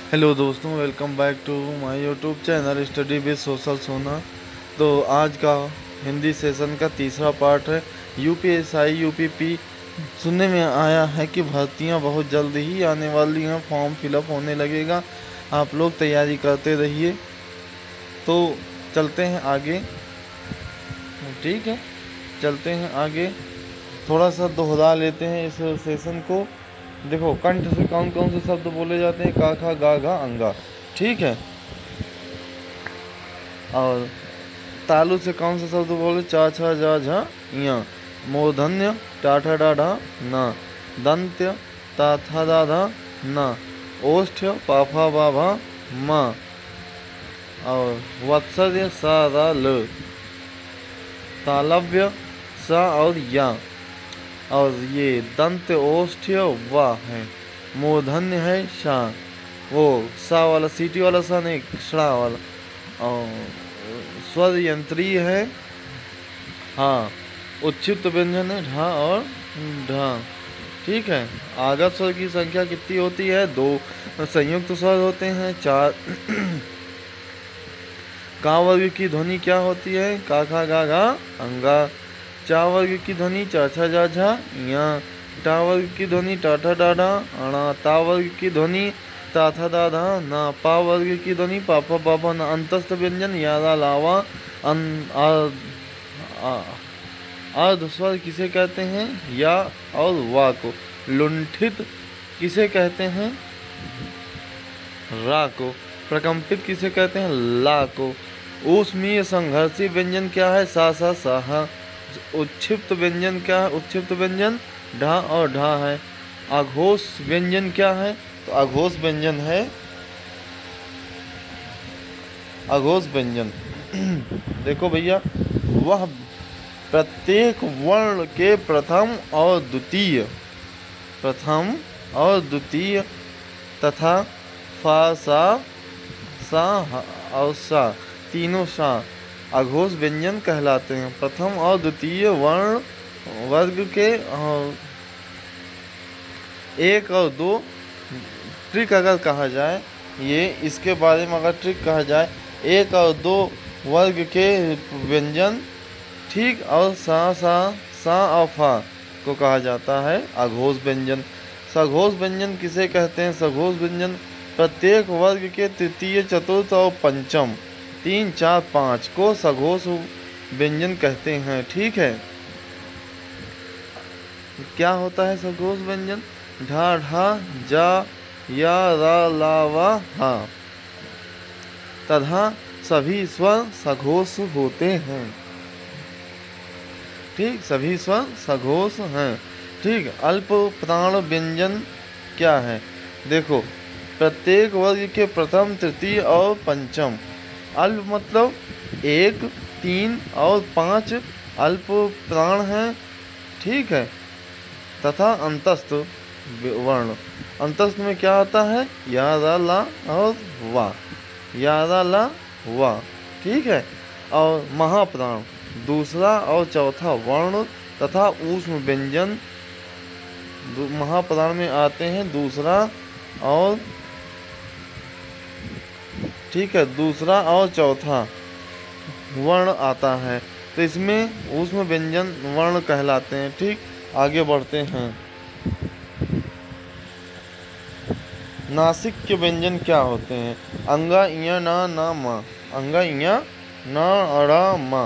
Hello दोस्तों, welcome back to my YouTube channel study with social Sona. तो आज का हिंदी सेशन का तीसरा पार्ट है। यूपीएसआई यूपीपी सुनने में आया है कि भर्तियां बहुत जल्द ही आने वाली हैं, फॉर्म फिलअप होने लगेगा। आप लोग तैयारी करते रहिए। तो चलते हैं आगे। ठीक है, चलते हैं आगे। थोड़ा सा दोहरा लेते हैं इस सेशन को। देखो, कंठ से कौन कौन से शब्द बोले जाते हैं? का खा गा घा अंगा। ठीक है। और तालु से कौन से शब्द बोले? चा छा जा झा या। मूर्धन्य टाठा डाढ़ा ना। दंत्य ता था दाधा ना। ओष्ठ्य पाफा बाभा मा। और वत्सल्य सा रा ल। तालव्य सा और या। और ये दंत ओष्ठ्य वा है। मूर्धन्य है शा, वो सा वाला सीटी वाला सा नहीं, षा वाला। और स्वर यंत्रीय है हाँ। उच्छिष्ट व्यंजन है ढा और ढा। ठीक है। आगत स्वर की संख्या कितनी होती है? 2। संयुक्त स्वर होते हैं 4। का वर्ग की ध्वनि क्या होती है? का खा गा घा अंगा। चा वर्ग की ध्वनि चा छा जा झा या। टा वर्ग की ध्वनि टा ठा डा डा अणा। ता वर्ग की ध्वनि ता था दा धा ना। पा वर्ग की ध्वनि पा पा पा पा ना। अंतस्थ व्यंजन यादा लावा अन अर्ध स्वर किसे कहते हैं? या और वा को। लुंठित किसे कहते हैं? रा को। प्रकंपित किसे कहते हैं? ला को। ऊष्मीय संघर्षी व्यंजन क्या है? सा सा साहा। उच्छिप्त व्यंजन क्या है? उच्छिप्त व्यंजन ढा और ढा है। अघोष व्यंजन क्या है? तो अघोष व्यंजन है अघोष व्यंजन। देखो भैया, वह प्रत्येक वर्ण के प्रथम और द्वितीय तथा फा सा और सा, तीनों सा अघोष व्यंजन कहलाते हैं। प्रथम और द्वितीय वर्ण वर्ग के 1 और 2 ट्रिक अगर कहा जाए, ये इसके बारे में अगर ट्रिक कहा जाए, 1 और 2 वर्ग के व्यंजन ठीक और सा और फा को कहा जाता है अघोष व्यंजन। सघोष व्यंजन किसे कहते हैं? सघोष व्यंजन प्रत्येक वर्ग के तृतीय, चतुर्थ और पंचम 3, 4, 5 को सघोष व्यंजन कहते हैं। ठीक है। क्या होता है सघोष व्यंजन? ढा ढा जा या रा ला वा हा तथा सभी स्वर सघोष होते हैं। ठीक, सभी स्वर सघोष हैं। ठीक। अल्प प्राण व्यंजन क्या है? देखो, प्रत्येक वर्ग के प्रथम, तृतीय और पंचम। अल्प मतलब 1, 3 और 5 अल्प प्राण हैं। ठीक है। तथा अंतस्थ वर्ण। अंतस्थ में क्या आता है? या रा ला और वा। या रा ला वा। ठीक है। और महाप्राण दूसरा और चौथा वर्ण तथा ऊष्म व्यंजन महाप्राण में आते हैं। दूसरा और ठीक है, दूसरा और चौथा वर्ण आता है, तो इसमें ऊष्म व्यंजन वर्ण कहलाते हैं। ठीक। आगे बढ़ते हैं। नासिक के व्यंजन क्या होते हैं? अंगा इया ना ना मा। अंगा इया ना अड़ा मा।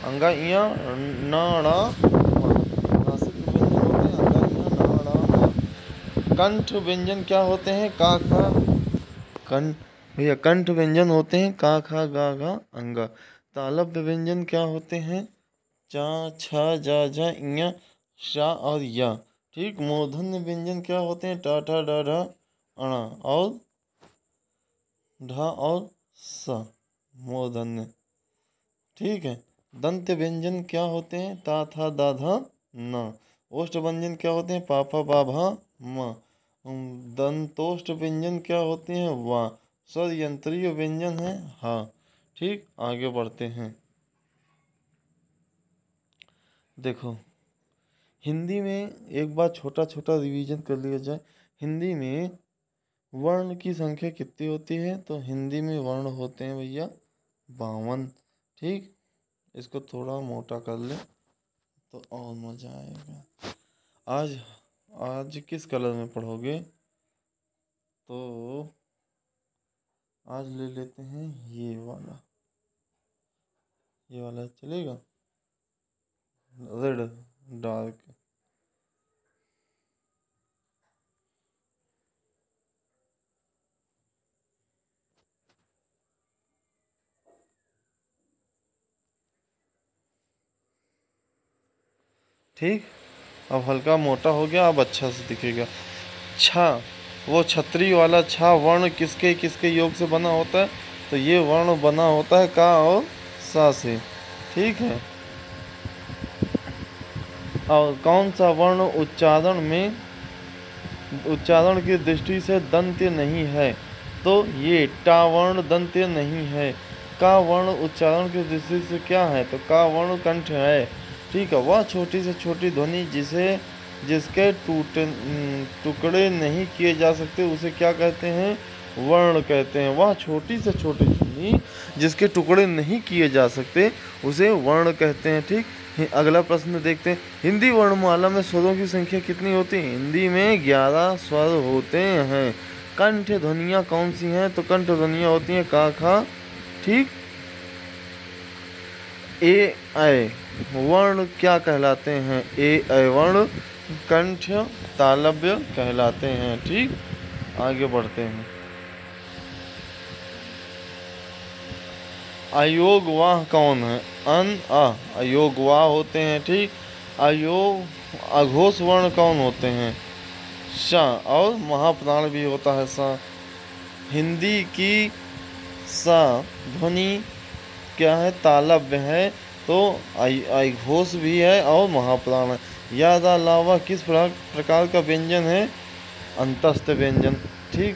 अंगा इया ना अड़ा मा। नासिक के व्यंजन होते हैं अंगा इया ना अड़ा मा। कंठ व्यंजन क्या होते हैं? का खा कंठ भैया कंठ व्यंजन होते हैं का खा गा घा अंगा। तालव्य व्यंजन क्या होते हैं? चा छा जा झा इया शा और या। ठीक। मूर्धन्य व्यंजन क्या होते हैं? टा ठा डा ढा अणा और ढा और सा मूर्धन्य। ठीक है। दंत व्यंजन क्या होते हैं? ता था दा धा ना। ओष्ठ व्यंजन क्या होते हैं? पा फा बा भा मा। दंतोष्ठ व्यंजन क्या होते हैं? वा। स्वर यंत्रीय व्यंजन है हा। ठीक। आगे बढ़ते हैं। देखो, हिंदी में एक बार छोटा छोटा रिवीजन कर लिया जाए। हिंदी में वर्ण की संख्या कितनी होती है? तो हिंदी में वर्ण होते हैं भैया 52। ठीक, इसको थोड़ा मोटा कर ले तो और मजा आएगा। आज आज किस कलर में पढ़ोगे? तो आज ले लेते हैं ये वाला चलेगा, रेड डार्क। ठीक, अब हल्का मोटा हो गया, अब अच्छा से दिखेगा। छा, वो छतरी वाला छा वर्ण किसके किसके योग से बना होता है? तो ये वर्ण बना होता है का और सा से। ठीक है, और कौन सा वर्ण उच्चारण की दृष्टि से दंत्य नहीं है? तो ये टा वर्ण दंत्य नहीं है। का वर्ण उच्चारण की दृष्टि से क्या है? तो का वर्ण कंठ है। ठीक है, वह छोटी से छोटी ध्वनि जिसके टुकड़े नहीं किए जा सकते उसे क्या कहते हैं? वर्ण कहते हैं। वह छोटी से छोटी ध्वनि जिसके टुकड़े नहीं किए जा सकते उसे वर्ण कहते हैं। ठीक, अगला प्रश्न देखते हैं। हिंदी वर्णमाला में स्वरों की संख्या कितनी होती है? हिंदी में 11 स्वर होते हैं। कंठ ध्वनियाँ कौन सी हैं? तो कंठ ध्वनियाँ होती हैं का खा। ठीक, ए ऐ वर्ण क्या कहलाते हैं? ए ऐ वर्ण कंठ तालव्य कहलाते हैं। ठीक, आगे बढ़ते हैं। अयोगवाह कौन है? अन आ अयोगवाह होते हैं। ठीक, अघोष वर्ण कौन होते हैं? श, और महाप्राण भी होता है सा। हिंदी की सा ध्वनि क्या है? तालव्य है। तो अघोष भी है और महाप्राण है। याद अलावा किस प्रकार का व्यंजन है? अंतस्थ व्यंजन। ठीक,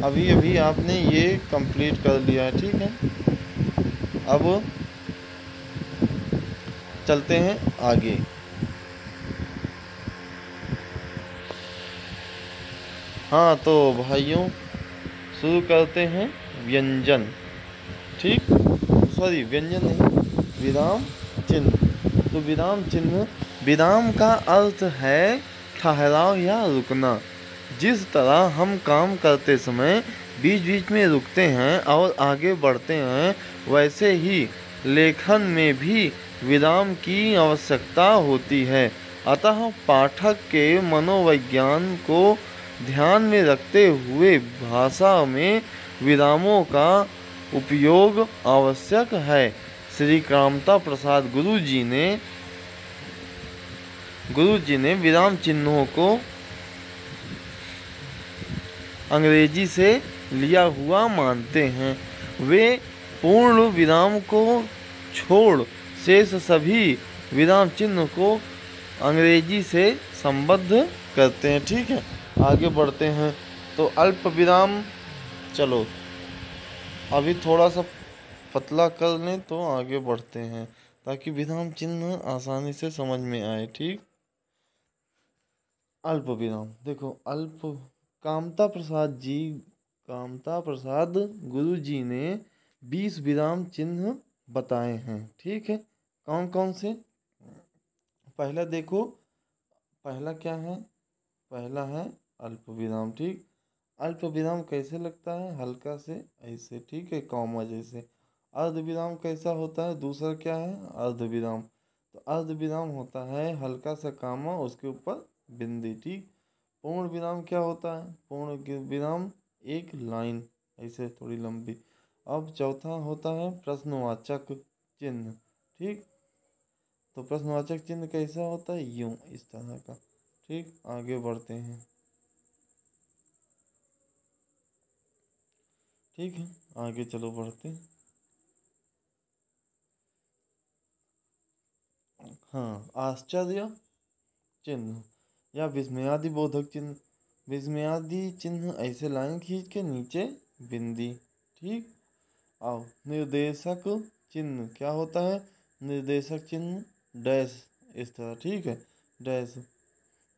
अभी अभी आपने ये कंप्लीट कर लिया है। ठीक है, अब चलते हैं आगे। हाँ तो भाइयों, शुरू करते हैं व्यंजन। ठीक, सॉरी व्यंजन नहीं, विराम चिन्ह। तो विराम का अर्थ है ठहराव या रुकना। जिस तरह हम काम करते समय बीच बीच में रुकते हैं और आगे बढ़ते हैं, वैसे ही लेखन में भी विराम की आवश्यकता होती है। अतः पाठक के मनोविज्ञान को ध्यान में रखते हुए भाषा में विरामों का उपयोग आवश्यक है। श्री कामता प्रसाद गुरु जी ने विराम चिन्हों को अंग्रेजी से लिया हुआ मानते हैं। वे पूर्ण विराम को छोड़ शेष सभी विराम चिन्ह को अंग्रेजी से संबद्ध करते हैं। ठीक है, आगे बढ़ते हैं। तो अल्प विराम, चलो अभी थोड़ा सा पतला कर लें तो आगे बढ़ते हैं ताकि विराम चिन्ह आसानी से समझ में आए। ठीक, अल्प विराम देखो, कामता प्रसाद गुरु जी ने 20 विराम चिन्ह बताए हैं। ठीक है, कौन कौन से? पहला देखो, पहला क्या है? पहला है अल्प विराम। ठीक, अल्प विराम कैसे लगता है? हल्का से ऐसे। ठीक है, कॉमा जैसे। अर्ध विराम कैसा होता है? दूसरा क्या है? अर्ध विराम। तो अर्ध विराम होता है हल्का सा कामा, उसके ऊपर बिंदी। ठीक, पूर्ण विराम क्या होता है? पूर्ण विराम एक लाइन ऐसे थोड़ी लंबी। अब चौथा होता है प्रश्नवाचक चिन्ह। ठीक, तो प्रश्नवाचक चिन्ह कैसा होता है? यूं, इस तरह का। ठीक, आगे बढ़ते हैं। ठीक है, आगे चलो बढ़ते हैं। हाँ, आश्चर्य चिन्ह या विस्मयादि बोधक चिन्ह। विस्मयादि चिन्ह ऐसे लाइन खींच के नीचे बिंदी। ठीक, आओ निर्देशक चिन्ह क्या होता है? निर्देशक चिन्ह डैश, इस तरह। ठीक है, डैश।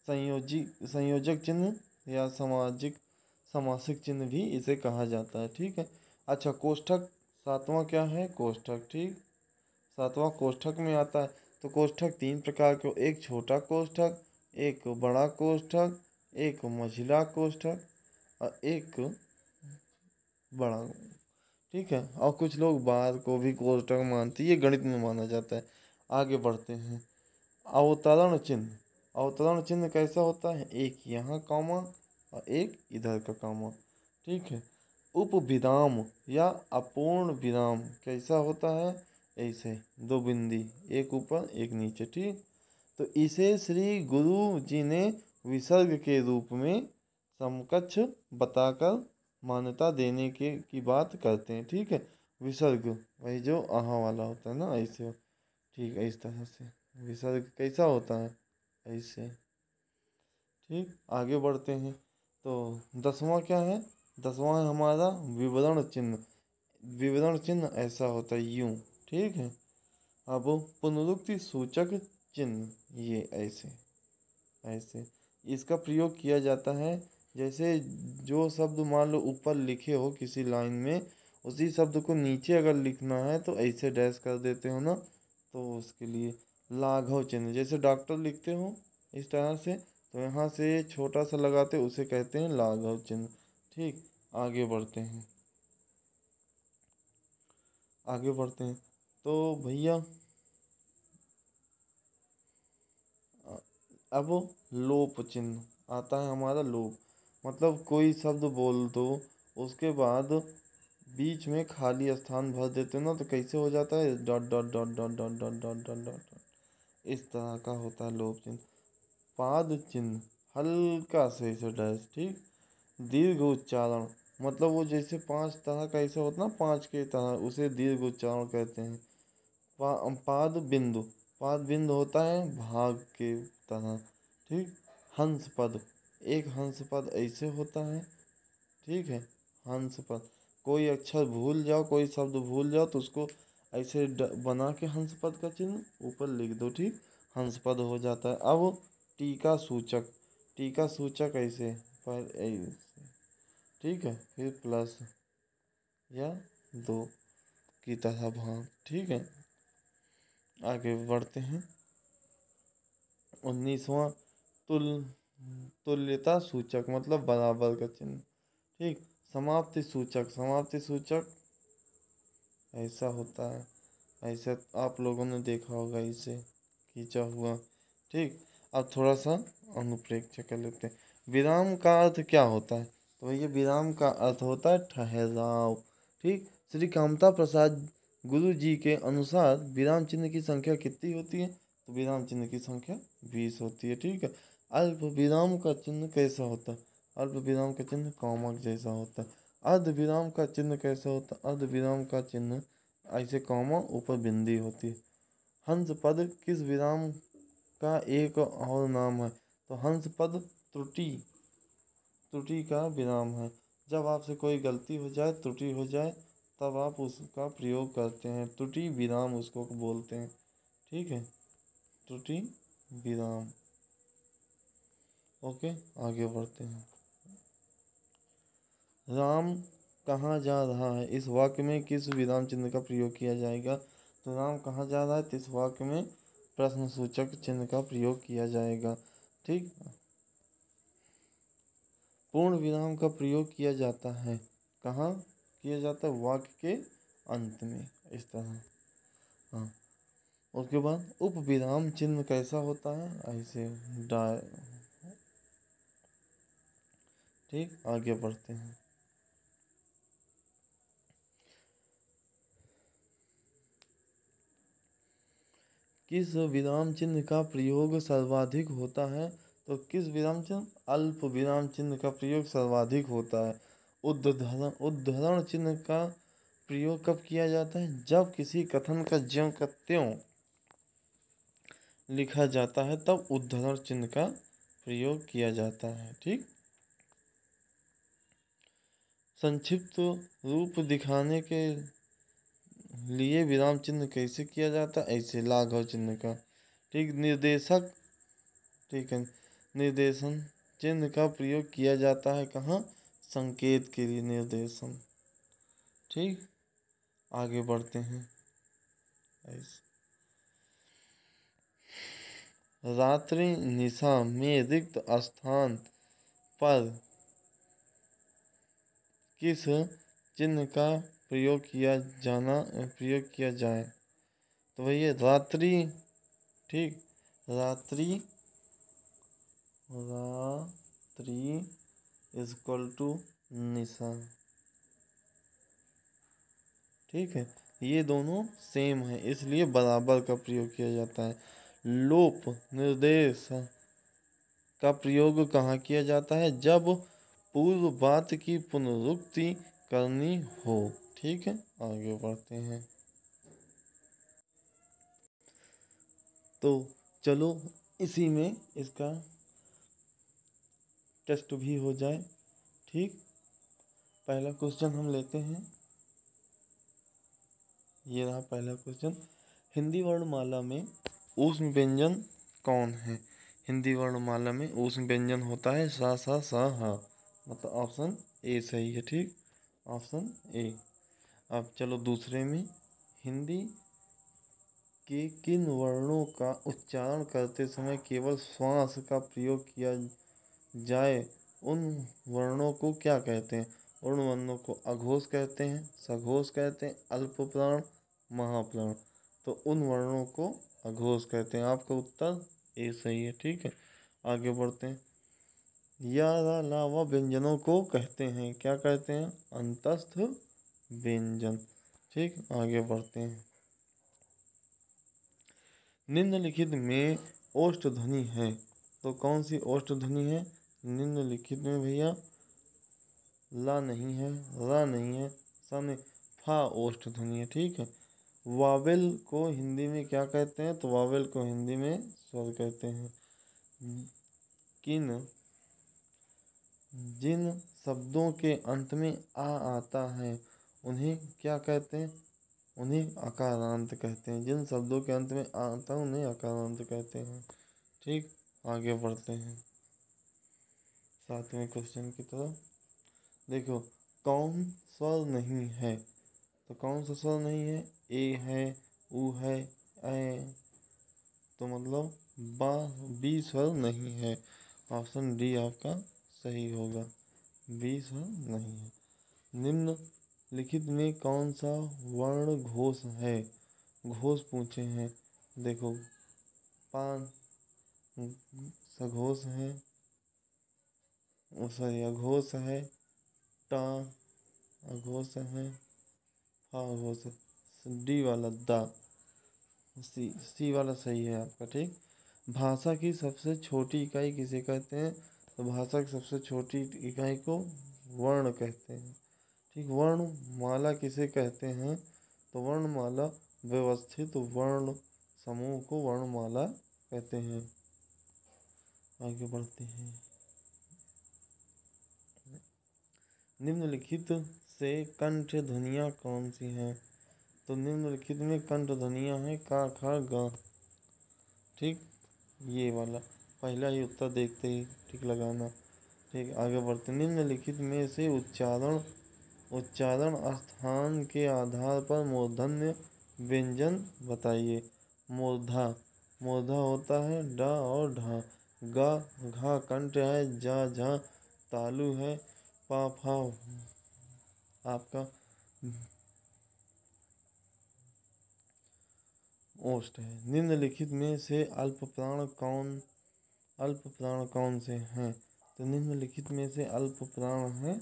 संयोजक चिन्ह या समासिक चिन्ह भी इसे कहा जाता है। ठीक है। अच्छा, कोष्ठक सातवां क्या है? कोष्ठक। ठीक, सातवां कोष्ठक में आता है। तो कोष्ठक तीन प्रकार के, एक छोटा कोष्ठक, एक बड़ा कोष्ठक, एक मझिला कोष्ठक और एक बड़ा। ठीक है। और कुछ लोग बार को भी कोष्ठक मानते हैं, ये गणित में माना जाता है। आगे बढ़ते हैं। अवतरण चिन्ह। अवतरण चिन्ह कैसा होता है? एक यहाँ कॉमा और एक इधर का कॉमा। ठीक है। उपविराम या अपूर्ण विराम कैसा होता है? ऐसे दो बिंदी, एक ऊपर एक नीचे। ठीक, तो इसे श्री गुरु जी ने विसर्ग के रूप में समकक्ष बताकर मान्यता देने की बात करते हैं। ठीक है। विसर्ग वही जो आहा वाला होता है ना, ऐसे। ठीक है, इस तरह से विसर्ग कैसा होता है? ऐसे। ठीक, आगे बढ़ते हैं। तो 10वां क्या है? 10वां है हमारा विवरण चिन्ह। विवरण चिन्ह ऐसा होता है यूं। ठीक है। अब पुनरुक्ति सूचक चिन्ह, ये ऐसे ऐसे इसका प्रयोग किया जाता है। जैसे जो शब्द मान लो ऊपर लिखे हो किसी लाइन में, उसी शब्द को नीचे अगर लिखना है तो ऐसे डैश कर देते हो ना, तो उसके लिए लाघव चिन्ह, जैसे डॉक्टर लिखते हो इस तरह से, तो यहाँ से छोटा सा लगाते उसे कहते हैं लाघव चिन्ह। ठीक, आगे बढ़ते हैं। आगे बढ़ते हैं तो भैया अब लोप चिन्ह आता है हमारा। लोप मतलब कोई शब्द बोल दो, उसके बाद बीच में खाली स्थान भर देते हो ना, तो कैसे हो जाता है? Dot dot dot dot dot dot dot dot dot, इस तरह का होता है लोप चिन्ह। पाद चिन्ह हल्का से इसे डैश। ठीक, दीर्घ उच्चारण मतलब वो जैसे पांच तरह का ऐसा होता है ना, पांच के तरह, उसे दीर्घ उच्चारण कहते हैं। पाद बिंदु। पाद बिंदु होता है भाग के तरह। ठीक, हंस पद, एक हंस पद ऐसे होता है। ठीक है। हंस पद, कोई अक्षर भूल जाओ, कोई शब्द भूल जाओ तो उसको ऐसे बना के हंस पद का चिन्ह ऊपर लिख दो। ठीक, हंस पद हो जाता है। अब टीका सूचक। टीका सूचक ऐसे पर ऐसे। ठीक है, फिर प्लस या दो की तरह भाग। ठीक है, आगे बढ़ते हैं। 19वां तुल तुल्यता सूचक मतलब बराबर का चिन्ह। ठीक, समाप्ति सूचक। समाप्ति सूचक ऐसा होता है, ऐसे आप लोगों ने देखा होगा इसे खींचा हुआ। ठीक, अब थोड़ा सा अनुप्रेक्ष्य कर लेते हैं। विराम का अर्थ क्या होता है? तो भैया विराम का अर्थ होता है ठहराव। ठीक, श्री कामता प्रसाद गुरु जी के अनुसार विराम चिन्ह की संख्या कितनी होती है? तो विराम चिन्ह की संख्या 20 होती है। ठीक है। अल्प विराम का चिन्ह कैसा होता है? अल्प विराम का चिन्ह कॉमा जैसा होता है। अर्ध विराम का चिन्ह कैसा होता है? अर्ध विराम का चिन्ह ऐसे कॉमा ऊपर बिंदी होती है। हंस पद किस विराम का एक और नाम है? तो हंस पद त्रुटि, त्रुटि का विराम है। जब आपसे कोई गलती हो जाए, त्रुटि हो जाए, तब आप उसका प्रयोग करते हैं, त्रुटि विराम उसको बोलते हैं। ठीक है, त्रुटि विराम। ओके, आगे बढ़ते हैं। राम कहाँ जा रहा है? इस वाक्य में किस विराम चिन्ह का प्रयोग किया जाएगा? तो राम कहाँ जा रहा है, तो इस वाक्य में प्रश्न सूचक चिन्ह का प्रयोग किया जाएगा। ठीक, पूर्ण विराम का प्रयोग किया जाता है कहाँ? किया जाता है वाक्य के अंत में, इस तरह। हाँ, उसके बाद उप विराम चिन्ह कैसा होता है? ऐसे डा। ठीक, आगे बढ़ते हैं। किस विराम चिन्ह का प्रयोग सर्वाधिक होता है? तो किस विराम चिन्ह? अल्प विराम चिन्ह का प्रयोग सर्वाधिक होता है। उद्धरण, उद्धरण चिन्ह का प्रयोग कब किया जाता है? जब किसी कथन का ज्यों का त्यों लिखा जाता है, तब उद्धरण चिन्ह का प्रयोग किया जाता है। ठीक, संक्षिप्त रूप दिखाने के लिए विराम चिन्ह कैसे किया जाता है? ऐसे लाघव चिन्ह का। ठीक, निर्देशक। ठीक है, निर्देशन चिन्ह का प्रयोग किया जाता है कहाँ? संकेत के लिए निर्देशन। ठीक, आगे बढ़ते हैं। रात्रि निशा में रिक्त स्थान पर किस चिन्ह का प्रयोग किया जाए? तो भैया रात्रि, ठीक, रात्रि इज इक्वल टू निशा। ठीक है, ये दोनों सेम है इसलिए बराबर का प्रयोग किया जाता है। लोप निर्देश का प्रयोग कहाँ किया जाता है? जब पूर्व बात की पुनरुक्ति करनी हो। ठीक है, आगे बढ़ते हैं। तो चलो इसी में इसका टेस्ट भी हो जाए। ठीक, पहला क्वेश्चन हम लेते हैं। ये रहा पहला क्वेश्चन। हिंदी वर्णमाला में ऊष्म व्यंजन कौन है? हिंदी वर्णमाला में ऊष्म व्यंजन होता है सा सा सा हा, मतलब ऑप्शन ए सही है। ठीक, ऑप्शन ए। अब चलो दूसरे में, हिंदी के किन वर्णों का उच्चारण करते समय केवल श्वास का प्रयोग किया जाए, उन वर्णों को क्या कहते हैं? उन वर्णों को अघोष कहते हैं, सघोष कहते हैं, अल्प प्राण, महाप्राण। तो उन वर्णों को अघोष कहते हैं। आपका उत्तर ए सही है। ठीक है, आगे बढ़ते हैं। या लावा व्यंजनों को कहते हैं, क्या कहते हैं? अंतस्थ व्यंजन। ठीक, आगे बढ़ते हैं। निम्नलिखित में ओष्ठ ध्वनि है, तो कौन सी ओष्ठ ध्वनि है? निम्नलिखित में भैया ला नहीं है, रा नहीं है, सा नहीं, फा ओष्ठ ध्वनि है। ठीक है, वावेल को हिंदी में क्या कहते हैं? तो वावेल को हिंदी में स्वर कहते हैं। जिन शब्दों के अंत में आ आता है उन्हें क्या कहते हैं? उन्हें अकारांत कहते हैं। जिन शब्दों के अंत में आ आता है उन्हें अकारांत कहते हैं। ठीक, आगे बढ़ते हैं 7वें क्वेश्चन की तरफ। देखो, कौन स्वर नहीं है? तो कौन सा स्वर नहीं है? ए है, उ है, ए, तो मतलब बा, बी स्वर नहीं है। ऑप्शन डी आपका सही होगा, बी स्वर नहीं है। निम्न लिखित में कौन सा वर्ण घोष है? घोष पूछे हैं। देखो, पान सघोष है, सॉरी अघोष है, टा अघोष है, फा अघोष है, डी वाला दा, सी वाला सही है आपका। ठीक, भाषा की सबसे छोटी इकाई किसे कहते हैं? तो भाषा की सबसे छोटी इकाई को वर्ण कहते हैं। ठीक, वर्णमाला किसे कहते हैं? तो वर्णमाला व्यवस्थित वर्ण समूह को वर्णमाला कहते हैं। आगे बढ़ते हैं। निम्नलिखित से कंठ ध्वनियाँ कौन सी हैं? तो निम्नलिखित में कंठ ध्वनियाँ हैं का, खा, गा। ठीक, ये वाला पहला ही उत्तर देखते ही ठीक लगाना। ठीक, आगे बढ़ते। निम्नलिखित में से उच्चारण स्थान के आधार पर मूर्धन्य व्यंजन बताइए। मूर्धा होता है डा और ढा। गा घा कंठ है, जा झा तालु है, पा फा आपका ओष्ठ है। निम्नलिखित में से अल्प प्राण कौन से हैं? तो निम्नलिखित में से अल्प प्राण है,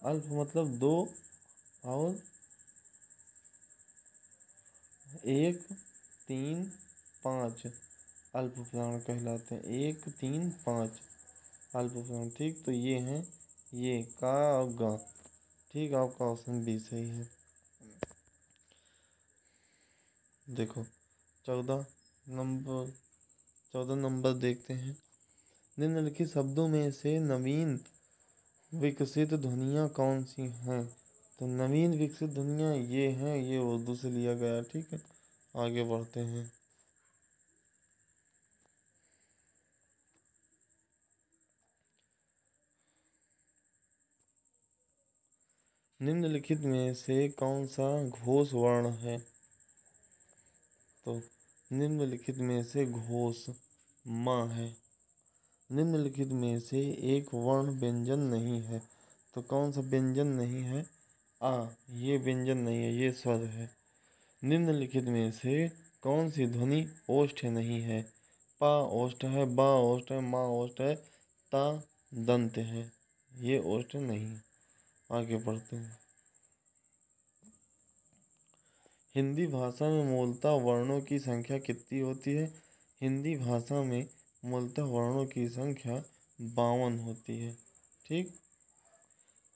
अल्प मतलब 2 और 1, 3, 5 अल्प प्राण कहलाते हैं। 1, 3, 5 अल्प प्राण। ठीक, तो ये हैं, ये का और गा। ठीक, आपका ऑप्शन बी सही है। देखो 14 नंबर देखते हैं। निम्नलिखित शब्दों में से नवीन विकसित ध्वनियाँ कौन सी हैं? तो नवीन विकसित ध्वनियाँ ये हैं, ये उर्दू से लिया गया। ठीक है, आगे बढ़ते हैं। निम्नलिखित में से कौन सा घोष वर्ण है? तो निम्नलिखित में से घोष म है। निम्नलिखित में से एक वर्ण व्यंजन नहीं है। तो कौन सा व्यंजन नहीं है? आ, ये व्यंजन नहीं है, ये स्वर है। निम्नलिखित में से कौन सी ध्वनि ओष्ठ नहीं है? पा ओष्ठ है, बा ओष्ठ है, मा ओष्ठ है, ता दंत है, ये ओष्ठ नहीं। आगे बढ़ते हैं। हिंदी भाषा में मूलतः वर्णों की संख्या कितनी होती है? हिंदी भाषा में मूलतः वर्णों की संख्या 52 होती है। ठीक,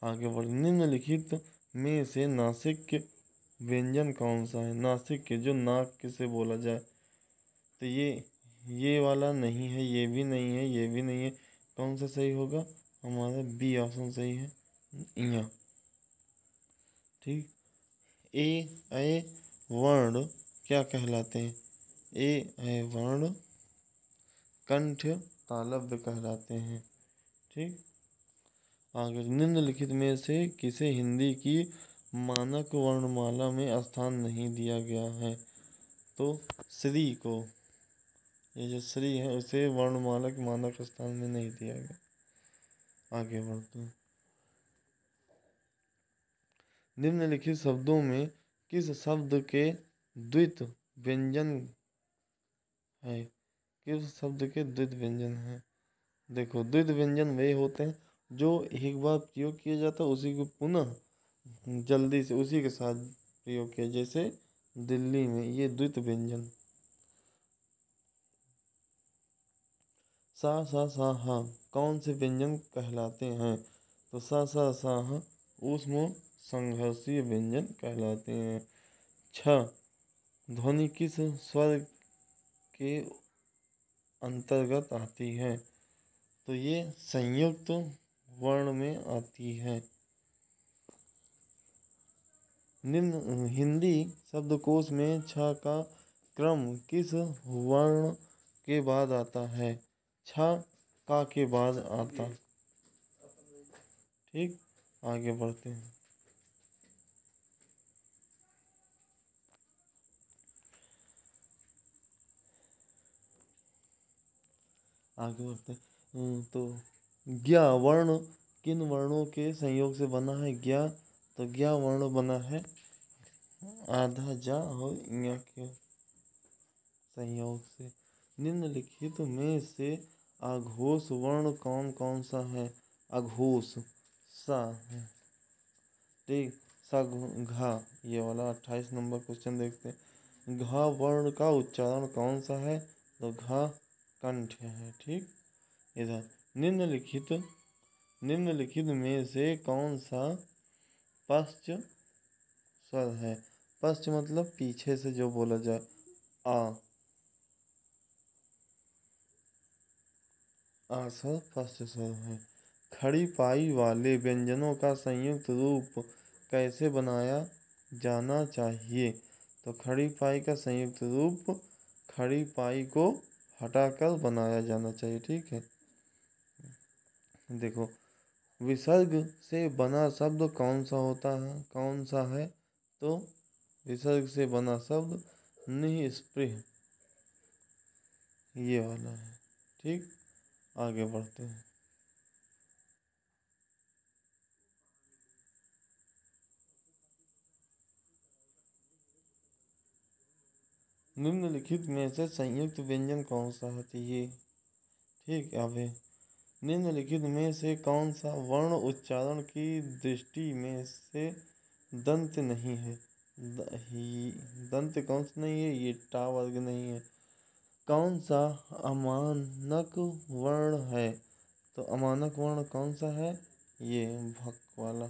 आगे बढ़। निम्नलिखित में से नासिक व्यंजन कौन सा है? नासिक के जो नाक से बोला जाए, तो ये वाला नहीं है, ये भी नहीं है, ये भी नहीं है। कौन सा सही होगा? हमारा बी ऑप्शन सही है, इया। ठीक, ए वर्ण क्या कहलाते हैं? ए वर्ण कंठ तालव्य कहलाते हैं। ठीक, आगे। निम्नलिखित में से किसे हिंदी की मानक वर्णमाला में स्थान नहीं दिया गया है? तो श्री को, ये जो श्री है उसे वर्णमाला के मानक स्थान में नहीं दिया गया। आगे बढ़ते हैं। निम्नलिखित शब्दों में किस शब्द के द्वित व्यंजन है? किस शब्द के द्वित व्यंजन है? देखो, द्वित व्यंजन वे होते हैं जो एक बार प्रयोग किया जाता है, उसी को पुनः जल्दी से उसी के साथ प्रयोग किया, जैसे दिल्ली में, ये द्वित व्यंजन। सा हा कौन से व्यंजन कहलाते हैं? तो सा हा ऊष्म संघर्षीय व्यंजन कहलाते हैं। छ ध्वनि किस स्वर के अंतर्गत आती है? तो ये संयुक्त वर्ण में आती है। निम्न हिंदी शब्दकोश में छ का क्रम किस वर्ण के बाद आता है? छ का के बाद आता। ठीक, आगे बढ़ते हैं। आगे बढ़ते हैं। तो ज्ञ वर्ण किन वर्णों के संयोग से बना है? ज्ञ, तो ज्ञ वर्ण बना है आधा जा और ज्ञ के संयोग से। निम्नलिखित में से अघोष वर्ण कौन कौन सा है? अघोष सा है। ठीक, सा घा, ये वाला 28 नंबर क्वेश्चन देखते हैं। घा वर्ण का उच्चारण कौन सा है? तो घा कंठ है। ठीक, इधर निम्नलिखित में से कौन सा पश्च स्वर है? पश्च मतलब पीछे से जो बोला जाए। आ स्वर पश्च स्वर है। खड़ी पाई वाले व्यंजनों का संयुक्त रूप कैसे बनाया जाना चाहिए? तो खड़ी पाई का संयुक्त रूप खड़ी पाई को हटाकर बनाया जाना चाहिए। ठीक है, देखो, विसर्ग से बना शब्द कौन सा होता है? कौन सा है? तो विसर्ग से बना शब्द निःस्पृह, ये वाला है। ठीक, आगे बढ़ते हैं। निम्नलिखित में से संयुक्त व्यंजन कौन सा है? तो ये। ठीक, अभी निम्नलिखित में से कौन सा वर्ण उच्चारण की दृष्टि में से दंत नहीं है? दंत कौन सा नहीं है? ये टा वर्ग नहीं है। कौन सा अमानक वर्ण है? तो अमानक वर्ण कौन सा है? ये भक वाला।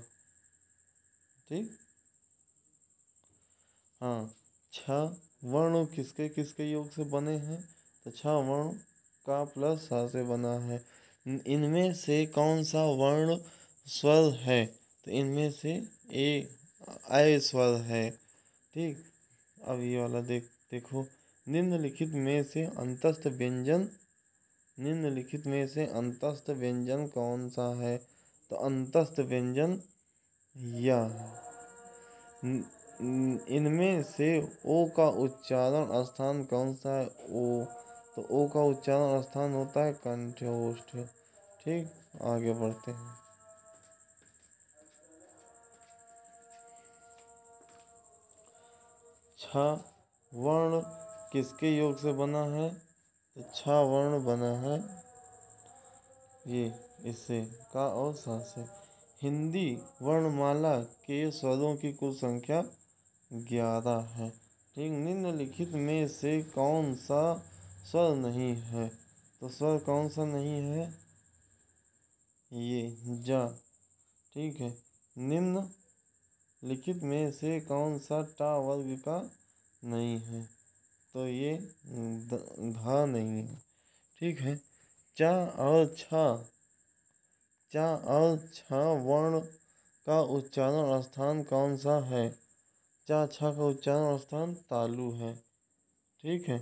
ठीक, हाँ। छ वर्ण किसके किसके योग से बने हैं? तो छ वर्ण का प्लस सा से बना है। इनमें से कौन सा वर्ण स्वर है? तो इनमें से ए स्वर है। ठीक, अब ये वाला देखो। निम्नलिखित में से अंतस्थ व्यंजन निम्नलिखित में से अंतस्थ व्यंजन कौन सा है? तो अंतस्थ व्यंजन या है। इनमें से ओ का उच्चारण स्थान कौन सा है? ओ, तो ओ का उच्चारण स्थान होता है कंठ ओष्ठ। ठीक, आगे बढ़ते हैं। छ वर्ण किसके योग से बना है? तो छ वर्ण बना है ये इससे का और सा से। हिंदी वर्णमाला के स्वरों की कुल संख्या 11 है। ठीक, निम्नलिखित में से कौन सा स्वर नहीं है? तो स्वर कौन सा नहीं है? ये जा। ठीक है, निम्न लिखित में से कौन सा टा वर्ग का नहीं है? तो ये घा नहीं है। ठीक है, चा और छा, चा और छ वर्ण का उच्चारण स्थान कौन सा है? चा छा का उच्चारण स्थान तालु है। ठीक है,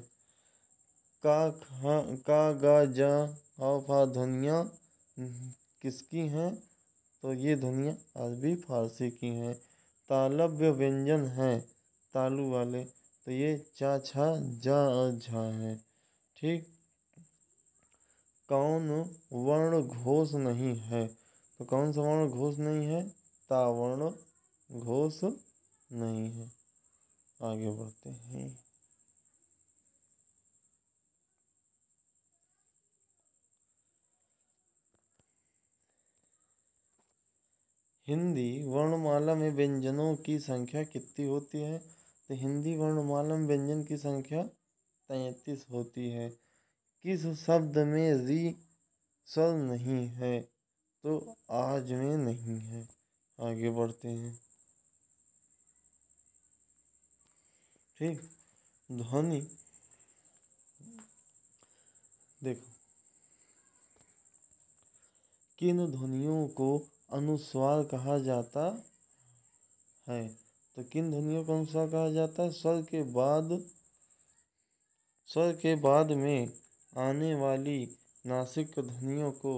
का खा का गा जा और फा ध्वनियाँ किसकी हैं? तो ये ध्वनियाँ अरबी फारसी की हैं। तालव्य व्यंजन हैं तालु वाले, तो ये चा छा जा और झा है। ठीक, कौन वर्ण घोष नहीं है? तो कौन सा वर्ण घोष नहीं है? ता वर्ण घोष नहीं है। आगे बढ़ते हैं। हिंदी वर्णमाला में व्यंजनों की संख्या कितनी होती है? तो हिंदी वर्णमाला में व्यंजन की संख्या 33 होती है। किस शब्द में री स्वर नहीं है? तो आज में नहीं है। आगे बढ़ते हैं। ठीक, ध्वनि देखो, किन ध्वनियों को अनुस्वार कहा जाता है? तो किन ध्वनियों को अनुस्वार कहा जाता है? स्वर के बाद में आने वाली नासिक ध्वनियों को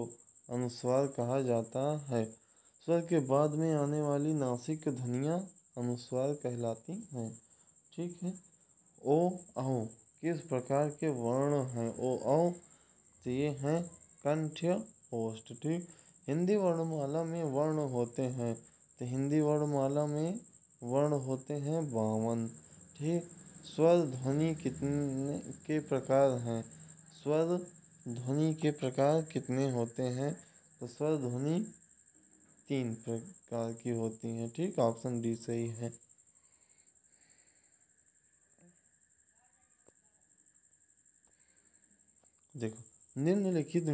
अनुस्वार कहा जाता है। स्वर के बाद में आने वाली नासिक ध्वनियाँ अनुस्वार कहलाती हैं। ठीक है, ओ औ किस प्रकार के वर्ण हैं? ओ औ, तो ये हैं कंठ्य ओष्ठ। ठीक, हिंदी वर्णमाला में वर्ण होते हैं, तो हिंदी वर्णमाला में वर्ण होते हैं 52। ठीक, स्वर ध्वनि कितने के प्रकार हैं? स्वर ध्वनि के प्रकार कितने होते हैं? तो स्वर ध्वनि 3 प्रकार की होती हैं। ठीक, ऑप्शन डी सही है। देखो, निम्नलिखित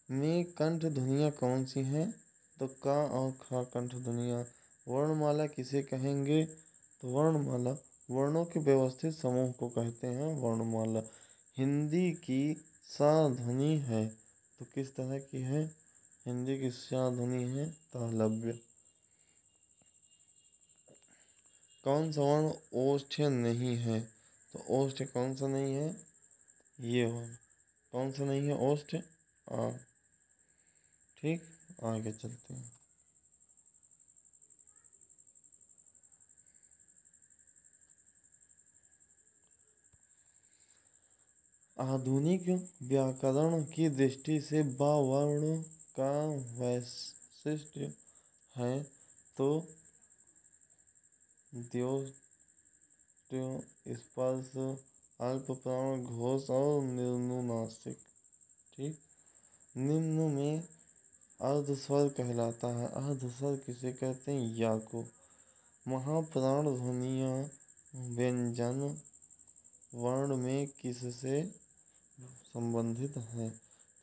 में कंठ ध्वनियाँ कौन सी हैं? तो का और खा कंठ ध्वनियाँ। वर्णमाला किसे कहेंगे? तो वर्णमाला वर्णों के व्यवस्थित समूह को कहते हैं वर्णमाला। हिंदी की सा ध्वनि है, तो किस तरह की है? हिंदी की सा ध्वनि है तालव्य। कौन सा वर्ण ओष्ठ्य नहीं है? तो ओष्ठ्य कौन सा नहीं है? ये वर्ण कौन सा नहीं है? ओष्ठ्य आ। ठीक, आगे चलते हैं। आधुनिक व्याकरण की दृष्टि से बा वर्ण का वैशिष्ट है, तो द्योष्ट्य स्पर्श अल्प प्राण घोष और निर्नुनासिक। ठीक, निम्न में अर्धस्वर कहलाता है। अर्धस्वर किसे कहते हैं? या को। महाप्राण ध्वनियाँ व्यंजन वर्ण में किससे संबंधित हैं?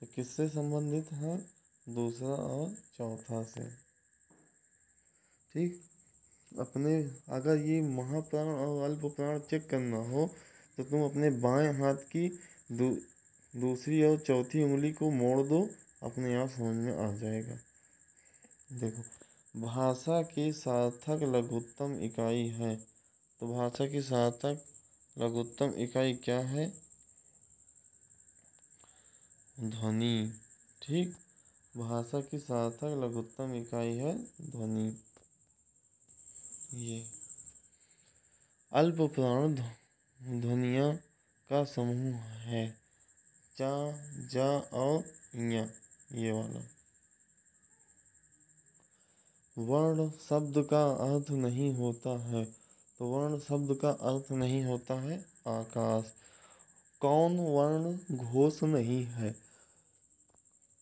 तो किससे संबंधित हैं? दूसरा और चौथा से। ठीक, अपने अगर ये महाप्राण और अल्प प्राण चेक करना हो, तो तुम अपने बाएं हाथ की दूसरी और चौथी उंगली को मोड़ दो, अपने आप समझ में आ जाएगा। देखो, भाषा की सार्थक लघुत्तम इकाई है, तो भाषा की सार्थक लघुत्तम इकाई क्या है? ध्वनि। ठीक, भाषा की सार्थक लघुत्तम इकाई है ध्वनि। ये अल्प प्राण ध्वनियों का समूह है। चा, जा और ञ, ये वाला। वर्ण शब्द का अर्थ नहीं होता है, तो वर्ण शब्द का अर्थ नहीं होता है आकाश। कौन वर्ण घोष नहीं है,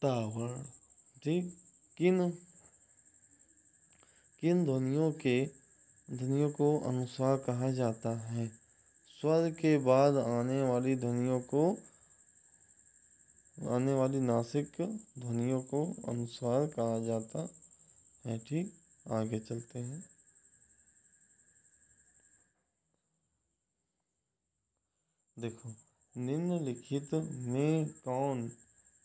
ता वर्ण। ठीक। किन किन ध्वनियों को अनुस्वार कहा जाता है? स्वर के बाद आने वाली नासिक ध्वनियों को अनुस्वार कहा जाता है। ठीक। आगे चलते हैं। देखो, निम्नलिखित में कौन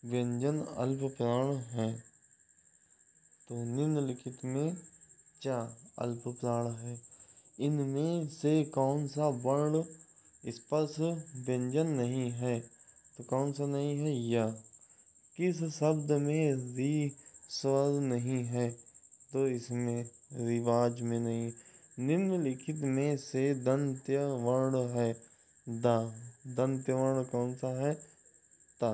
व्यंजन अल्प प्राण है? तो निम्नलिखित में चा अल्प प्राण है। इनमें से कौन सा वर्ण स्पर्श व्यंजन नहीं है? तो कौन सा नहीं है? या। किस शब्द में री स्वर नहीं है? तो इसमें रिवाज में नहीं। निम्नलिखित में से दंत्य वर्ण है दा। दंत्य वर्ण कौन सा है? ता।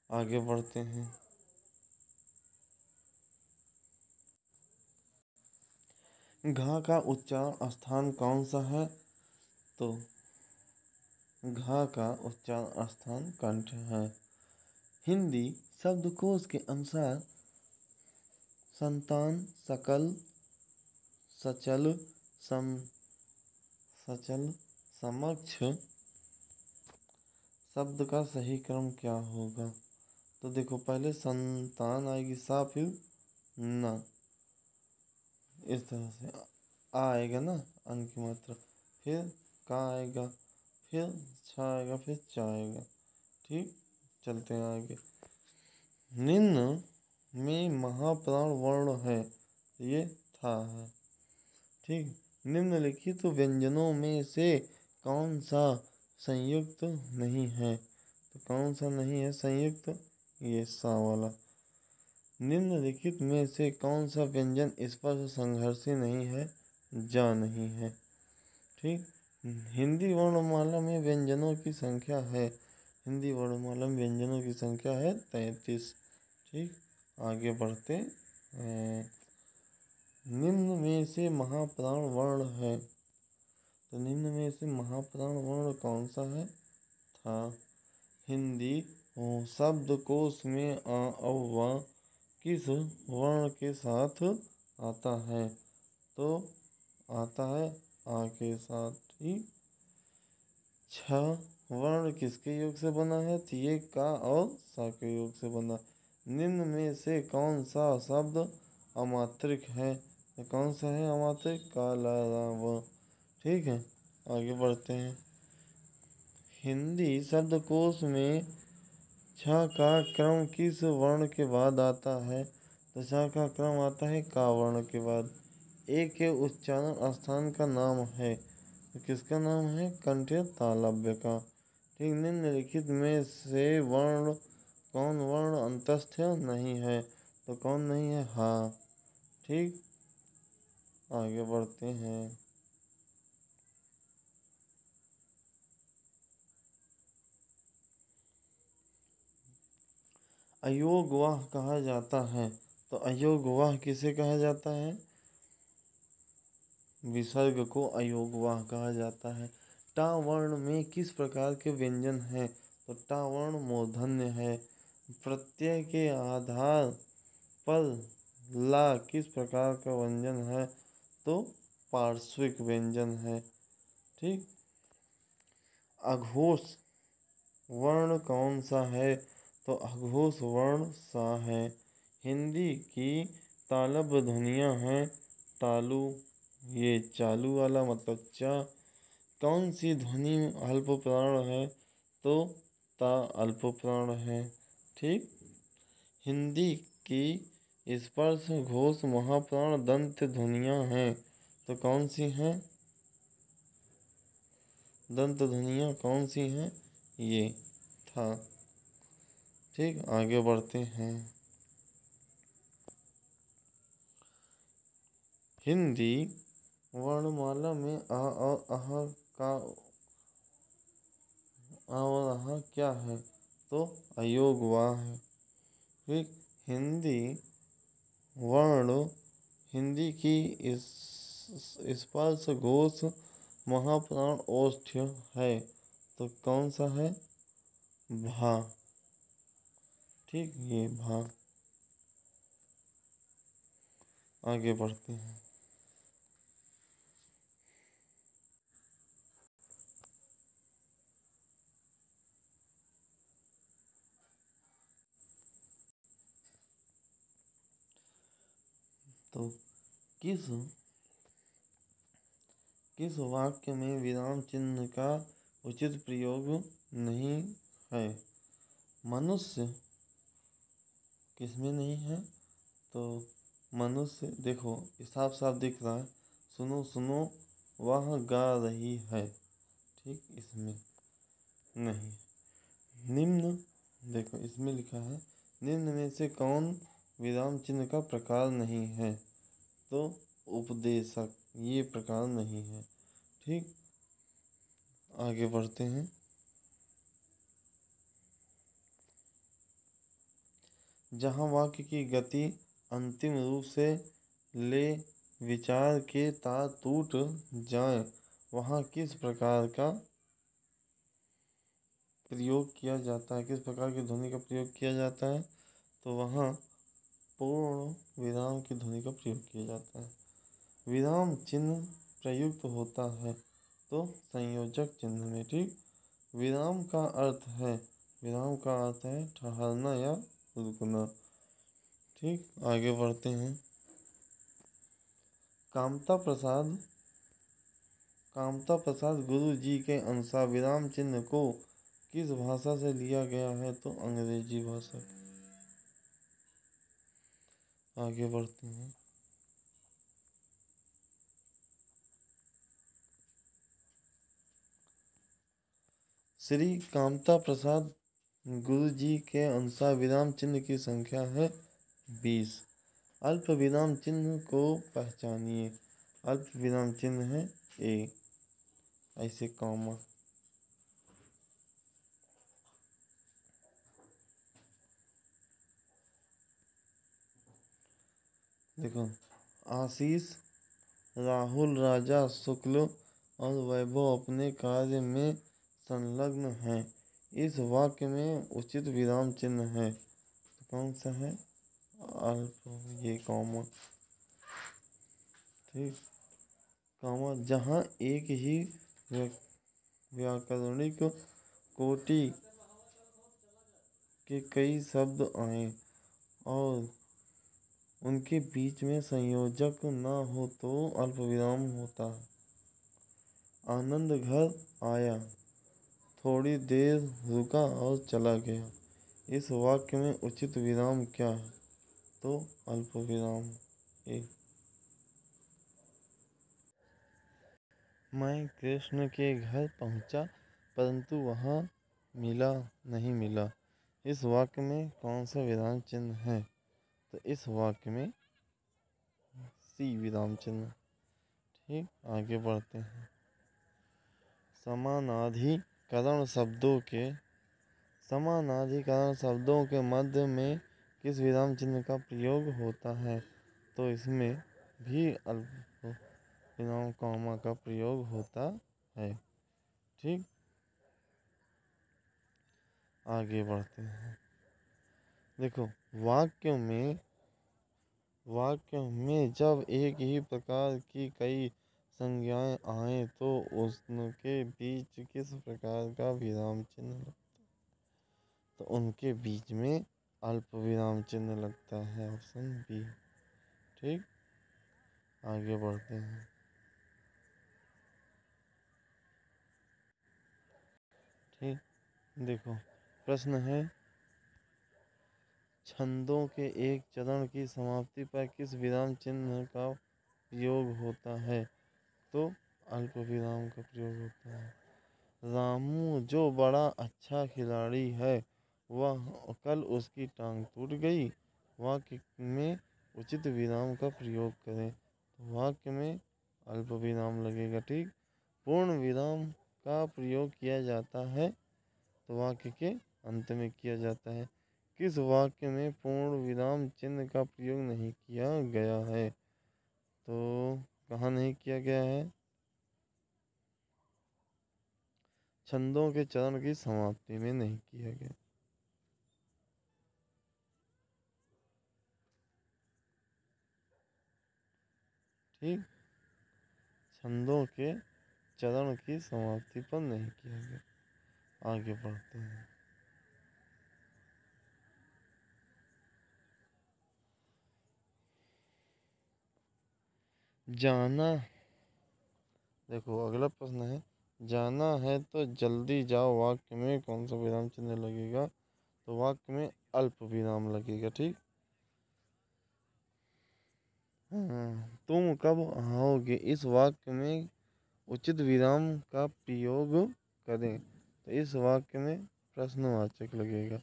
आगे बढ़ते हैं। घा का उच्चारण स्थान कौन सा है? तो घा का उच्चारण स्थान कंठ है। हिंदी शब्दकोश के अनुसार संतान, सकल, सचल, समक्ष शब्द का सही क्रम क्या होगा? तो देखो, पहले संतान आएगी, सा, फिर न, इस तरह से आ आएगा ना, अन की मात्रा, फिर का आएगा, फिर छा आएगा, फिर चा आएगा। ठीक। चलते हैं आगे। निम्न में महाप्राण वर्ण है, ये था है। ठीक। निम्नलिखित व्यंजनों में से कौन सा संयुक्त नहीं है? तो कौन सा नहीं है संयुक्त? ये सा वाला। निम्नलिखित में से कौन सा व्यंजन स्पर्श संघर्षी नहीं है? जा नहीं है। ठीक। हिंदी वर्णमाला में व्यंजनों की संख्या है। हिंदी वर्णमाला में व्यंजनों की संख्या है 33। ठीक। आगे बढ़ते हैं। निम्न में से महाप्राण वर्ण है, तो निम्न में से महाप्राण वर्ण कौन सा है? था। हिंदी शब्दकोश में आ, औ, वा किस वर्ण के साथ आता है? तो आता है आ के साथ। ठीक। छ वर्ण किसके योग से बना है? तो ये का और सा के योग से बना। निम्न में से कौन सा शब्द अमात्रिक है? तो कौन सा है अमात्रिक? काला राम। ठीक है। आगे बढ़ते हैं। हिंदी शब्दकोश में छ का क्रम किस वर्ण के बाद आता है? तो छ का क्रम आता है का वर्ण के बाद। ए के उच्चारण स्थान का नाम है, तो किसका नाम है? कंठ्य तालव्य का। ठीक। निम्नलिखित में से कौन वर्ण अंतस्थ नहीं है? तो कौन नहीं है? हाँ। ठीक। आगे बढ़ते हैं। अयोगवाह कहा जाता है, तो अयोगवाह किसे कहा जाता है? विसर्ग को अयोगवाह कहा जाता है। टा वर्ण में किस प्रकार के व्यंजन हैं? तो टा वर्ण मूर्धन्य है। प्रत्यय के आधार पर ला किस प्रकार का व्यंजन है? तो पार्श्विक व्यंजन है। ठीक। अघोष वर्ण कौन सा है? तो अघोष वर्ण सा है। हिंदी की तालव्य ध्वनियाँ हैं तालु, ये चालू वाला मतलब चा। कौन सी ध्वनि अल्प प्राण है? तो ता अल्प प्राण है। ठीक। हिंदी की स्पर्श घोष महाप्राण दंत ध्वनियाँ हैं, तो कौन सी हैं? दंत ध्वनियाँ कौन सी हैं? ये था। ठीक, आगे बढ़ते हैं। हिंदी वर्णमाला में आ और अह का और अह क्या है? तो अयोग वाह है। ठीक, हिंदी वर्ण हिंदी की इस स्पर्श घोष महाप्राण औष्ठ्य है। तो कौन सा है? भा। ठीक, ये भा। आगे बढ़ते हैं। तो किस किस वाक्य में विराम चिन्ह का उचित प्रयोग नहीं है? मनुष्य किसमें नहीं है? तो मनुष्य देखो साफ साफ दिख रहा है, सुनो सुनो वह गा रही है। ठीक, इसमें नहीं। निम्न देखो इसमें लिखा है, निम्न में से कौन विराम चिन्ह का प्रकार नहीं है? तो उपदेशक ये प्रकार नहीं है। ठीक, आगे बढ़ते हैं। जहाँ वाक्य की गति अंतिम रूप से ले विचार के तार टूट जाए, वहाँ किस प्रकार का प्रयोग किया जाता है? किस प्रकार की ध्वनि का प्रयोग किया जाता है? तो वहाँ पूर्ण विराम की ध्वनि का प्रयोग किया जाता है। विराम चिन्ह प्रयुक्त होता है तो संयोजक चिन्ह में। ठीक, विराम का अर्थ है ठहरना या रुकना। ठीक, आगे बढ़ते हैं। कामता प्रसाद कामता प्रसाद गुरु जी के अनुसार विराम चिन्ह को किस भाषा से लिया गया है? तो अंग्रेजी भाषा। आगे बढ़ते हैं। श्री कामता प्रसाद गुरु जी के अनुसार विराम चिन्ह की संख्या है 20। अल्प विराम चिन्ह को पहचानिए। अल्प विराम चिन्ह है ए, ऐसे कॉमा। देखो, आशीष, राहुल, राजा, शुक्ल और वैभव अपने कार्य में संलग्न हैं। इस वाक्य में उचित विराम चिन्ह है तो कौन सा है? अल्प, ये कॉमा। ठीक, कॉमा जहाँ एक ही व्याकरणिक कोटि के कई शब्द आए और उनके बीच में संयोजक न हो तो अल्प विराम होता है। आनंद घर आया, थोड़ी देर रुका और चला गया। इस वाक्य में उचित विराम क्या है? तो अल्प विराम ए। मैं कृष्ण के घर पहुंचा परंतु वहां नहीं मिला। इस वाक्य में कौन सा विराम चिन्ह है? तो इस वाक्य में सी विराम चिन्ह। ठीक, आगे बढ़ते हैं। समानाधिकरण शब्दों के मध्य में किस विराम चिन्ह का प्रयोग होता है? तो इसमें भी अल्प विराम कॉमा का प्रयोग होता है। ठीक, आगे बढ़ते हैं। देखो, वाक्य में जब एक ही प्रकार की कई संज्ञाएं आए तो उनके बीच किस प्रकार का विराम चिन्ह लगता है? तो उनके बीच में अल्प विराम चिन्ह लगता है। Option B. ठीक, आगे बढ़ते हैं। ठीक, देखो प्रश्न है, छंदों के एक चरण की समाप्ति पर किस विराम चिन्ह का प्रयोग होता है? तो अल्प विराम का प्रयोग होता है। रामू जो बड़ा अच्छा खिलाड़ी है वह कल उसकी टांग टूट गई। वाक्य में उचित विराम का प्रयोग करें। तो वाक्य में अल्प विराम लगेगा। ठीक। पूर्ण विराम का प्रयोग किया जाता है तो वाक्य के अंत में किया जाता है। किस वाक्य में पूर्ण विराम चिन्ह का प्रयोग नहीं किया गया है? तो कहाँ नहीं किया गया है? छंदों के चरण की समाप्ति में नहीं किया गया। ठीक। छंदों के चरण की समाप्ति पर नहीं किया गया। आगे बढ़ते हैं। जाना। देखो अगला प्रश्न है, जाना है तो जल्दी जाओ वाक्य में कौन सा विराम चिन्ह लगेगा? तो वाक्य में अल्प विराम लगेगा। ठीक। तुम कब आओगे, इस वाक्य में उचित विराम का प्रयोग करें। तो इस वाक्य में प्रश्नवाचक लगेगा।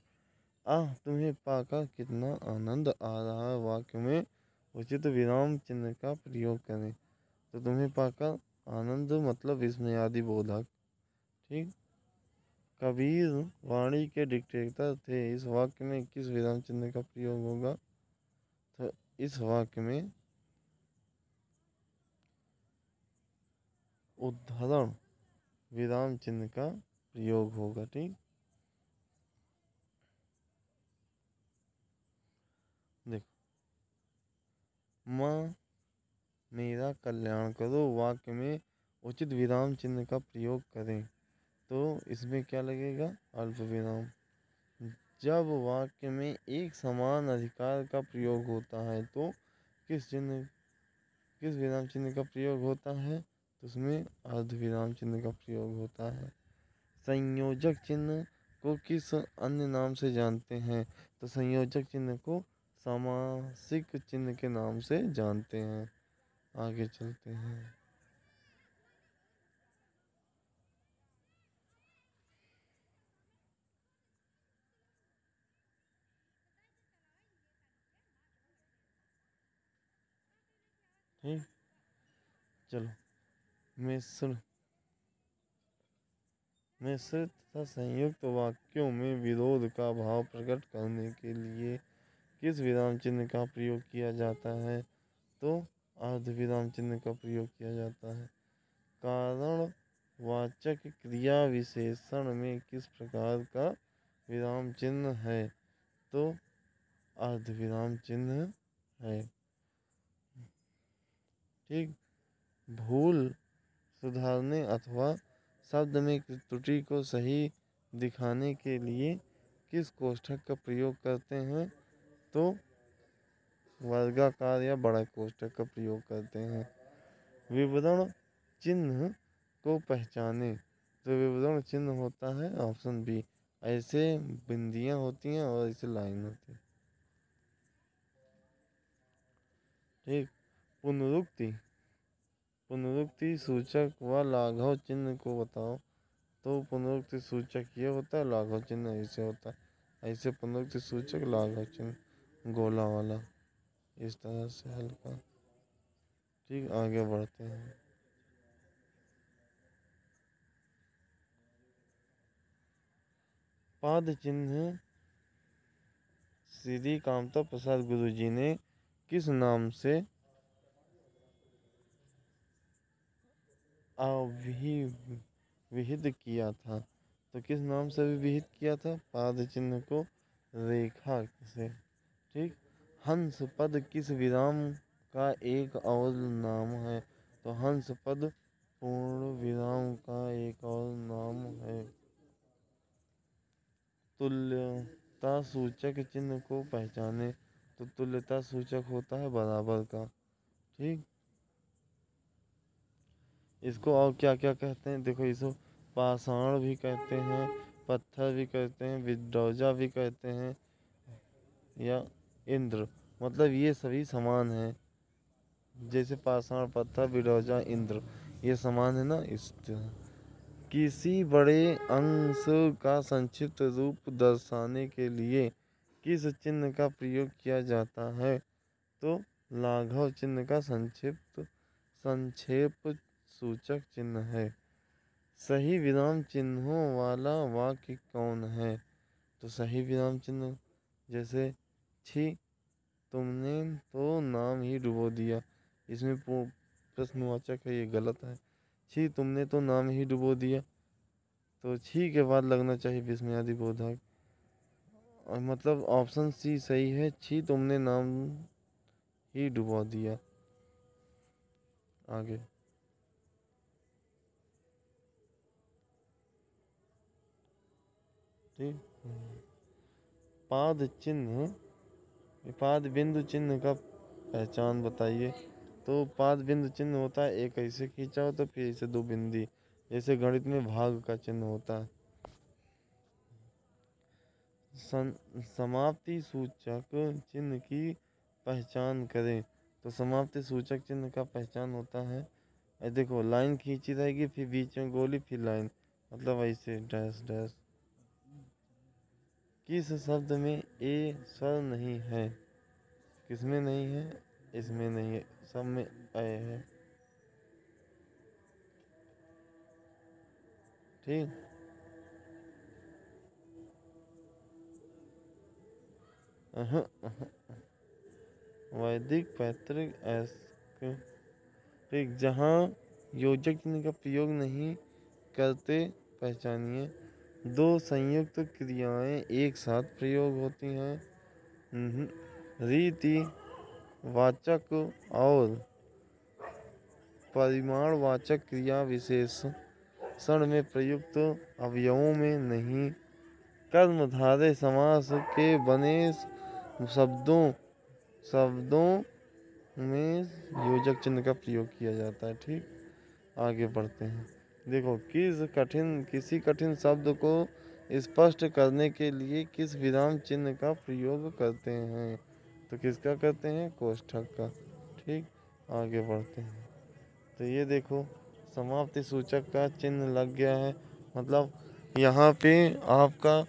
तुम्हें पाकर कितना आनंद आ रहा है, वाक्य में उचित विराम चिन्ह का प्रयोग करें। तो तुम्हें पाकर आनंद मतलब विस्मयादि बोधक। ठीक। कबीर वाणी के डिक्टेटर थे, इस वाक्य में किस विराम चिन्ह का प्रयोग होगा? तो इस वाक्य में उद्धरण विराम चिन्ह का प्रयोग होगा। ठीक। देखो, माँ मेरा कल्याण करो वाक्य में उचित विराम चिन्ह का प्रयोग करें। तो इसमें क्या लगेगा? अल्प विराम। जब वाक्य में एक समान अधिकार का प्रयोग होता है तो किस विराम चिन्ह का प्रयोग होता है? तो उसमें अर्ध विराम चिन्ह का प्रयोग होता है। संयोजक चिन्ह को किस अन्य नाम से जानते हैं? तो संयोजक चिन्ह को समासिक चिन्ह के नाम से जानते हैं। आगे चलते हैं। ठीक। चलो, मिश्र मिश्रित तथा संयुक्त वाक्यों में विरोध का भाव प्रकट करने के लिए किस विराम चिन्ह का प्रयोग किया जाता है? तो अर्ध विराम चिन्ह का प्रयोग किया जाता है। कारण वाचक क्रिया विशेषण में किस प्रकार का विराम चिन्ह है? तो अर्ध विराम चिन्ह है। ठीक। भूल सुधारने अथवा शब्द में त्रुटि को सही दिखाने के लिए किस कोष्ठक का प्रयोग करते हैं? तो वर्गाकार या बड़ा कोष्ठक का प्रयोग करते हैं। विवरण चिन्ह को पहचाने। तो विवरण चिन्ह होता है ऑप्शन बी, ऐसे बिंदियां होती हैं और ऐसे लाइन होती है। ठीक। पुनरुक्ति पुनरुक्ति सूचक व लाघव चिन्ह को बताओ। तो पुनरुक्ति सूचक ये होता है, लाघव चिन्ह ऐसे होता है। ऐसे पुनरुक्ति सूचक लाघव चिन्ह गोला वाला, इस तरह से हल्का। ठीक। आगे बढ़ते हैं। पाद चिन्ह श्री कामता प्रसाद गुरु जी ने किस नाम से विहित किया था? तो किस नाम से विहित किया था पाद चिन्ह को? रेखा से। ठीक। हंस पद किस विराम का एक और नाम है? तो हंस पद पूर्ण विराम का एक और नाम है। तुल्यता सूचक चिन्ह को पहचाने। तो तुल्यता सूचक होता है बराबर का। ठीक। इसको और क्या क्या कहते हैं? देखो, इसको पाषाण भी कहते हैं, पत्थर भी कहते हैं, विद्रोजा भी कहते हैं, या इंद्र। मतलब ये सभी समान हैं। जैसे पाषाण, पत्थर, विरोजा, इंद्र, ये समान है ना, इस तरह। किसी बड़े अंश का संक्षिप्त रूप दर्शाने के लिए किस चिन्ह का प्रयोग किया जाता है? तो लाघव चिन्ह का संक्षेप सूचक चिन्ह है। सही विराम चिन्हों वाला वाक्य कौन है? तो सही विराम चिन्ह जैसे छी तुमने तो नाम ही डुबो दिया, इसमें प्रश्नवाचक है, ये गलत है। छी तुमने तो नाम ही डुबो दिया, तो छी के बाद लगना चाहिए विस्मयादि बोधक। और मतलब ऑप्शन सी सही है, छी तुमने नाम ही डुबो दिया। आगे ठीक। पाद चिन्ह, पाद बिंदु चिन्ह का पहचान बताइए। तो पाद बिंदु चिन्ह होता है, एक ऐसे खींचा हो तो फिर ऐसे दो बिंदी, जैसे गणित में भाग का चिन्ह होता है। समाप्ति सूचक चिन्ह की पहचान करें। तो समाप्ति सूचक चिन्ह का पहचान होता है, देखो लाइन खींची रहेगी, फिर बीच में गोली, फिर लाइन, मतलब ऐसे डैश डैश। किस शब्द में ए स्वर नहीं है? किसमें नहीं है? इसमें नहीं है, सब में ए है। ठीक। वैदिक पैतृक ठीक, जहाँ योजक चिन्ह का प्रयोग नहीं करते पहचानिए। दो संयुक्त क्रियाएं एक साथ प्रयोग होती हैं। रीति वाचक और परिमाणवाचक क्रिया विशेषण में प्रयुक्त अवयवों में नहीं। कर्मधारय समास के बने शब्दों में योजक चिन्ह का प्रयोग किया जाता है। ठीक, आगे बढ़ते हैं। देखो, किसी कठिन शब्द को स्पष्ट करने के लिए किस विराम चिन्ह का प्रयोग करते हैं? तो किसका करते हैं? कोष्ठक का। ठीक, आगे बढ़ते हैं। तो ये देखो, समाप्ति सूचक का चिन्ह लग गया है, मतलब यहाँ पे आपका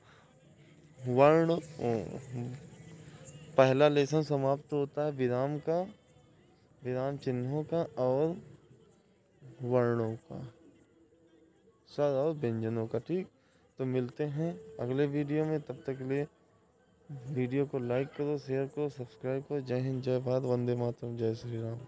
वर्ण पहला लेसन समाप्त होता है विराम का, विराम चिन्हों का और वर्णों का, स्वर और व्यंजनों का। ठीक, तो मिलते हैं अगले वीडियो में, तब तक के लिए वीडियो को लाइक करो, शेयर करो, सब्सक्राइब करो। जय हिंद, जय भारत, वंदे मातरम, जय श्री राम।